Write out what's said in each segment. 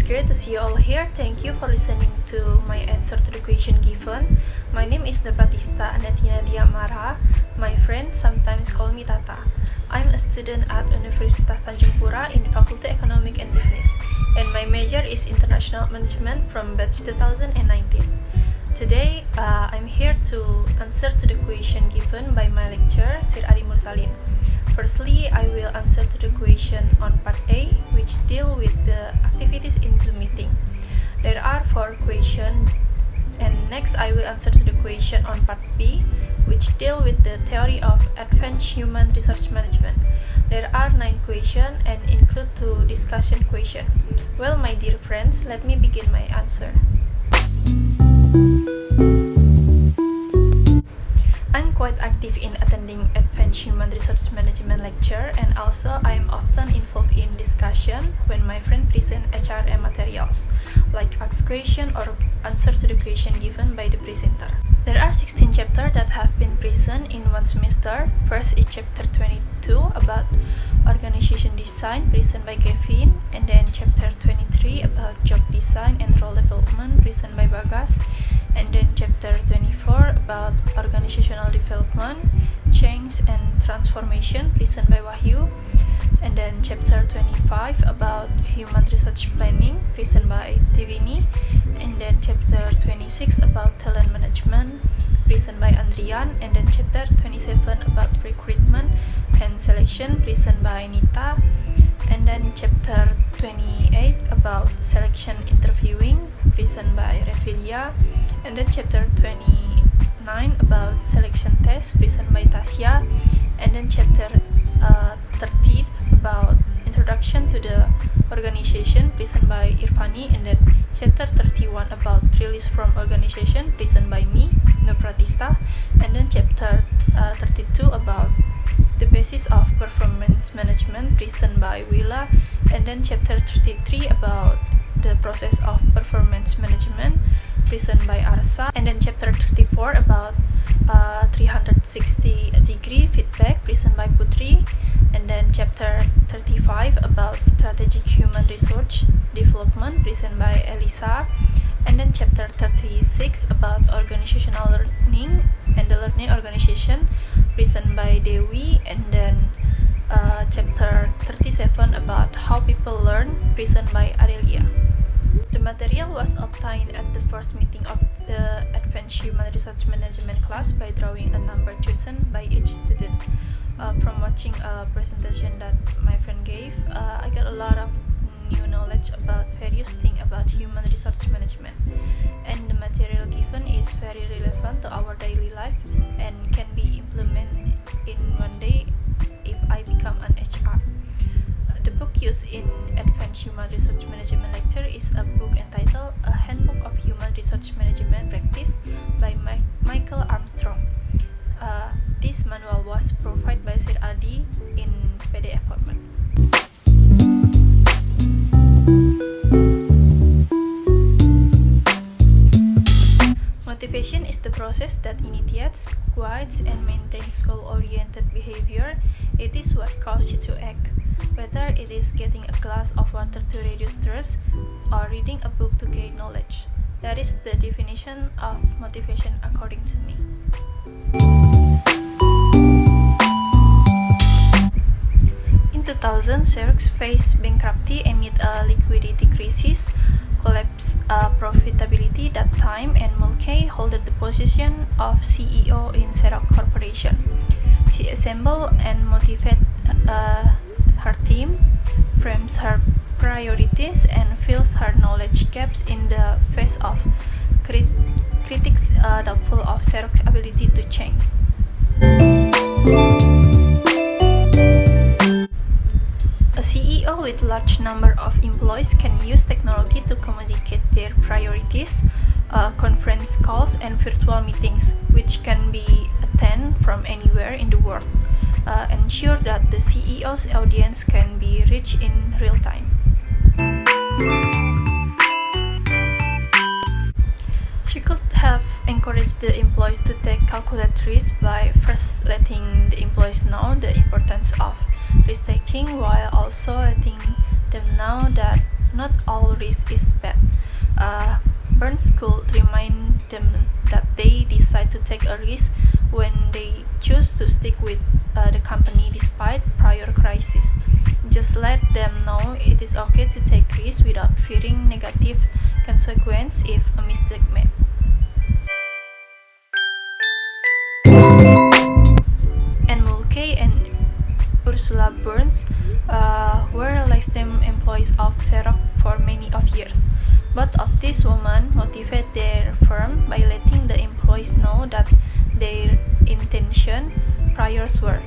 It's great to see you all here. Thank you for listening to my answer to the question given. My name is Pratista Anatina Diamara. My friends sometimes call me Tata. I'm a student at Universitas Tanjung Pura in the Faculty Economic and Business, and my major is International Management from batch 2019. Today, I'm here to answer to the question given by my lecturer, Sir Adi Mursalin. Firstly, I will answer to the question on part A, which deal with the activities in Zoom meeting. There are 4 questions, and next I will answer to the question on part B, which deal with the theory of advanced human resource management. There are 9 questions and include 2 discussion questions. Well, my dear friends, let me begin my answer. I'm quite active in attending advanced human resource management lecture, and also I am often involved in discussion when my friend present HRM materials, like ask question or answer to the question given by the presenter. There are 16 chapters that have been present in one semester. First is chapter 22 about organization design, present by Kevin, and then chapter 23 about job design and role development, present by Bagas, and then chapter 24 about organizational development, change and transformation, present by Wahyu, and then chapter 25 about human resource planning, present by Tivini, and then chapter 26 about talent management, present by Andrian, and then chapter 27 about recruitment and selection, present by Nita, and then chapter 28 about selection interviewing, present by Revilia, and then chapter 29 about selection test, present by Tasya, and then chapter 30 about introduction to the organization, present by Irfani, and then chapter 31 about release from organization, present by me, Pratista, and then chapter 32 about the basis of performance management, present by Willa, and then chapter 33 about the process of performance management, present by Arsa, and then chapter 34 about 360-degree feedback, present by Putri, and then chapter 35 about strategic human resource development, present by Elisa, and then chapter 36 about organizational learning and the learning organization, present by Dewi, and then chapter 37 about how people learn, present by Adelia. The material was obtained at the first meeting of the Advanced Human Resource Management class by drawing a number chosen by each student. From watching a presentation that my friend gave, I got a lot of new knowledge about various things about human resource management, and the material given is very relevant to our daily life and can be implemented in one day if I become an HR. The book used in Advanced Human Resource Management lecture is a book entitled A Handbook of Human Resource Management Practice by Michael Armstrong. This manual was provided by Sir Adi in PDF format. Motivation is the process that initiates, guides, and maintains goal-oriented behavior. It is what causes you to act, whether it is getting a glass of water to reduce stress or reading a book to gain knowledge. That is the definition of motivation according to me. In 2000, Xerox faced bankruptcy amid a liquidity crisis, collapsed profitability that time, and Mulcahy held the position of CEO in Xerox Corporation. She assembled and motivated her team, frames her priorities, and fills her knowledge gaps in the face of critics doubtful of Xerox's ability to change. A CEO with large number of employees can use technology to communicate their priorities, conference calls, and virtual meetings, which can be attended from anywhere in the world. Ensure that the CEO's audience can be reached in real time. She could have encouraged the employees to take calculated risks by first letting the employees know the importance of risk taking, while also letting them know that not all risk is bad. Burns could remind them that they decide to take a risk when they choose to stick with the company despite prior crisis. Just let them know it is okay to take risks without fearing negative consequence if a mistake made. And Mulcahy and Ursula Burns were lifetime employees of Xerox for many of years. Both of these women motivate their firm by letting the employees know that their intention priors were.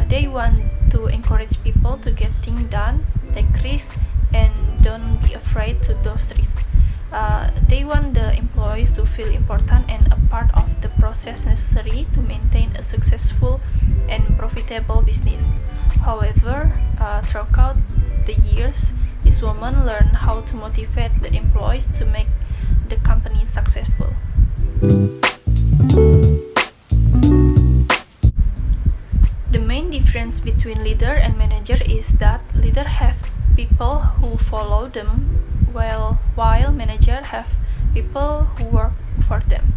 They want to encourage people to get things done, take risks, and don't be afraid to those risks. They want the employees to feel important and a part of the process necessary to maintain a successful and profitable business. However, throughout the years, these women learn how to motivate the employees to make the company successful. The main difference between leader and manager is that leaders have people who follow them while managers have people who work for them.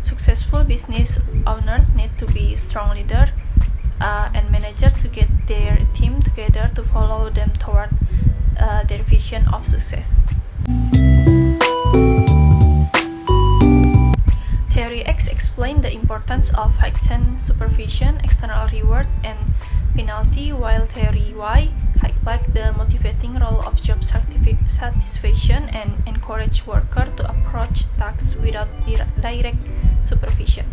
Successful business owners need to be strong leaders and managers to get their team together to follow them toward their vision of success. Theory X explains the importance of heightened supervision, external reward, and penalty, while Theory Y highlights the motivating role of job satisfaction and encourage workers to approach tasks without direct supervision.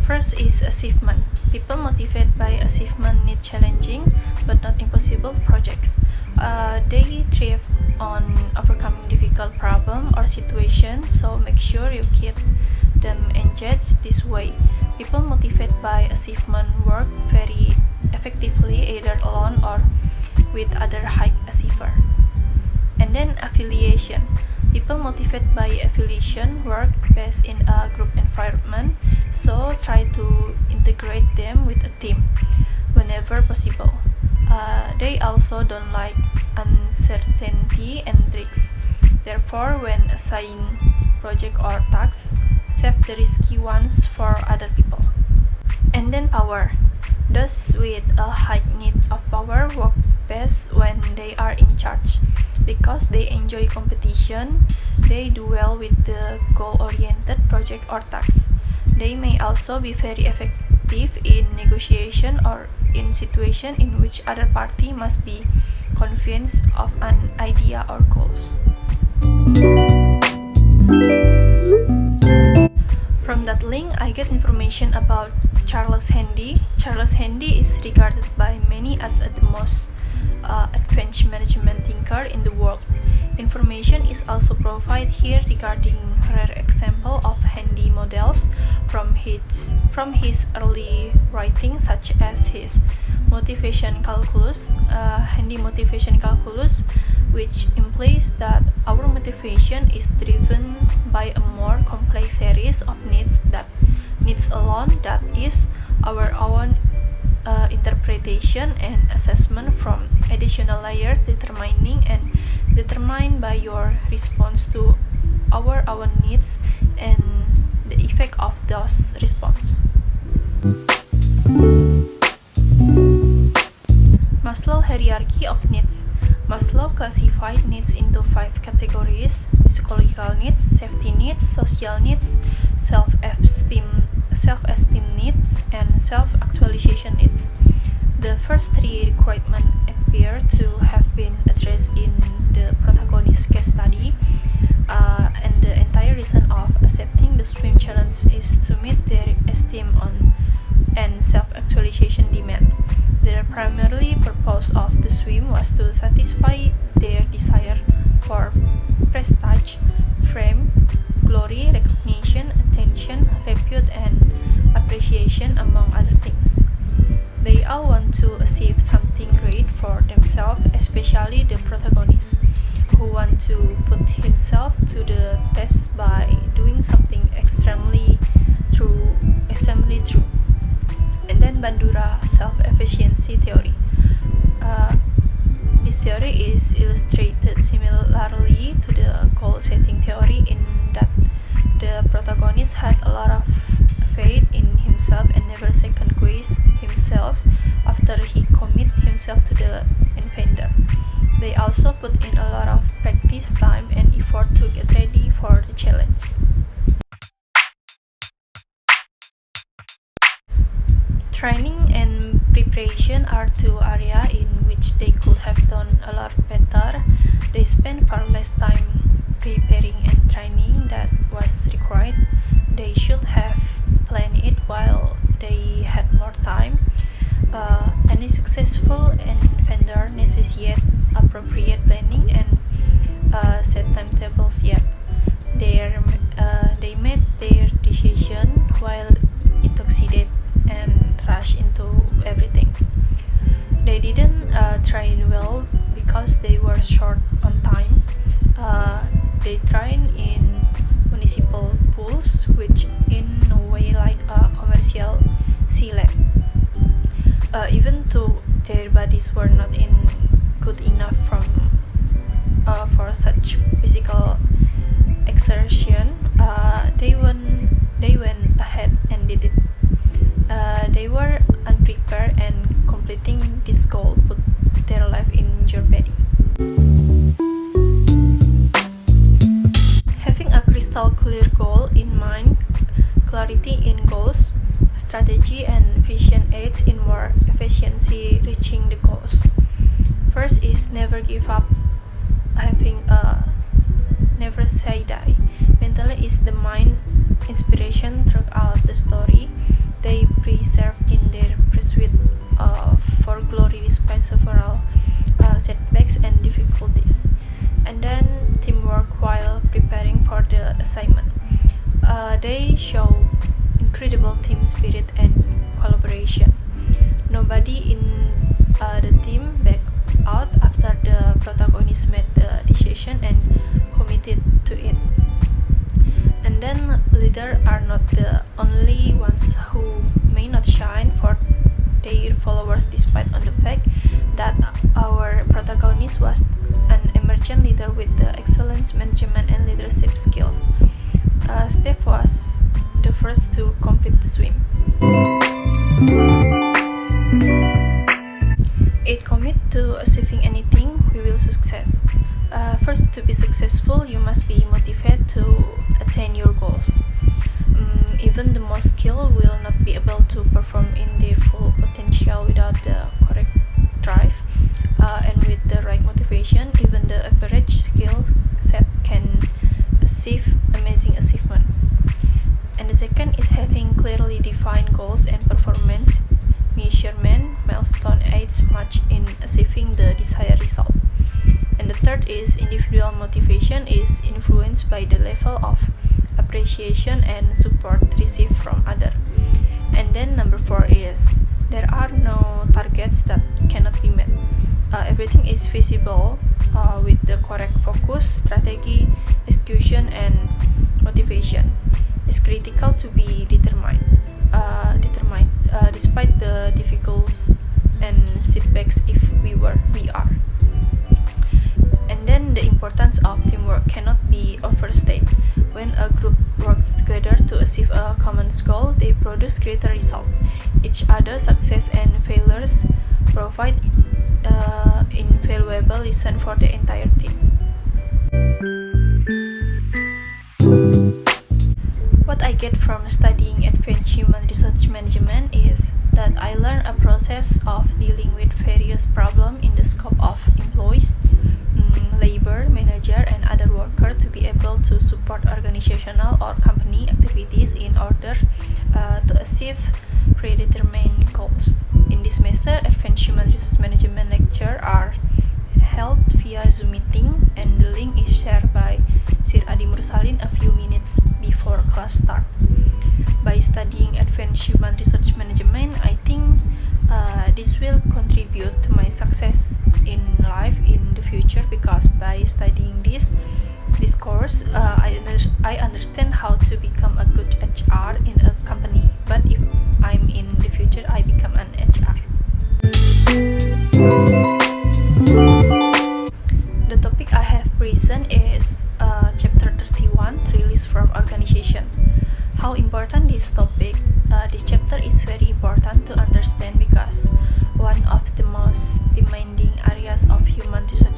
First is achievement. People motivated by achievement need challenging but not impossible projects. They thrive on overcoming difficult problems or situations, so make sure you keep them engaged this way. People motivated by achievement work very effectively either alone or with other high achievers. And then affiliation. People motivated by affiliation work best in a group environment, so try to integrate them with a team whenever possible. They also don't like uncertainty and risks. Therefore, when assigning projects or tasks, save the risky ones for other people. And then power. Those with a high need of power work best when they are in charge. Because they enjoy competition, they do well with the goal-oriented project or tasks. They may also be very effective in negotiation or in situations in which other party must be convinced of an idea or goals. From that link, I get information about Charles Handy. Charles Handy is regarded by many as the most advanced management thinker in the world. Information is also provided here regarding rare example of Handy models from his early writings, such as his motivation calculus, Handy motivation calculus, which implies that our motivation is driven by a more complex series of needs alone, that is our own interpretation and assessment from additional layers determined by your response to our own needs and the effect of those responses. Maslow hierarchy of needs. Maslow classified needs into 5 categories: psychological needs, safety needs, social needs, self-esteem needs, and self-actualization needs. The first 3 requirements appear to have been addressed in the protagonist case study, and the entire reason of accepting the swim challenge is to meet their esteem on and self-actualization demand. The primary purpose of the swim was to satisfy their desire for prestige, fame, glory, recognition, attention, repute, and appreciation, among other things. They all want to achieve something great for themselves, especially the protagonist, who wants to put himself to the test by doing something extremely true. And then Bandura self-efficiency theory. before to get ready for the challenge. Training and preparation are two areas in which they could have done a lot better. They spent far less time preparing and training that was required. They should have planned it while they had more time. Any successful vendor necessitates appropriate planning and set timetables yet. They made their decision while intoxicated and rushed into everything. They didn't train well because they were short on time. They trained in municipal pools, which in a way like a commercial sea lab. Even though their bodies were not in good enough for such physical exertion, they went ahead and did it. They were unprepared, and completing this goal put their life in jeopardy. Having a crystal clear goal in mind, clarity in goals, strategy, and vision aids in more efficiency reaching the goals. First is never give up. Never say die. Mentally is the mind inspiration throughout the story. They persevere in their pursuit for glory despite several setbacks and difficulties. And then teamwork while preparing for the assignment. They show incredible team spirit and collaboration. Nobody in the team backed out after the protagonist made the decision and committed to it. And then leaders are not the only ones who may not shine for their followers despite on the fact that our protagonist was an emergent leader with the excellent management and leadership skills. Steph was the first to complete the swim. It commit to achieving anything we will success. First, to be successful, you must be motivated to attain your goals. Even the most skilled will not be able to perform in their full potential without the correct drive. And with the right motivation, even the average skill set can achieve amazing achievement. And the second is having clearly defined goals and performance measurement milestone aids much in achieving the desired result. And the third is individual motivation is influenced by the level of appreciation and support received from others. And then number 4 is there are no targets that cannot be met. Everything is feasible with the correct focus, strategy, execution, and motivation. It's critical to be determined despite the difficulties and setbacks if we are. And then the importance of teamwork cannot be overstated. When a group works together to achieve a common goal, they produce greater results. Each other's success and failures provide invaluable lesson for the entire team. What I get from studying advanced human resource management is that I learn a process of dealing with various problems in the scope of employees, labor, manager, and other workers to be able to support organizational or company activities in order to achieve predetermined goals. In this semester, advanced human resource management lectures are held via Zoom meeting, and the link is shared by Sir Adi Mursalin a few minutes before class start. By studying advanced human resource management, I think this will contribute to my success in life in the future, because by studying this course, I understand how to become a good HR in a company. But if I'm in the future, I become an HR. The topic I have present is chapter 31, release from organization. How important this topic? This chapter is very important to understand because one of the most demanding areas of human resource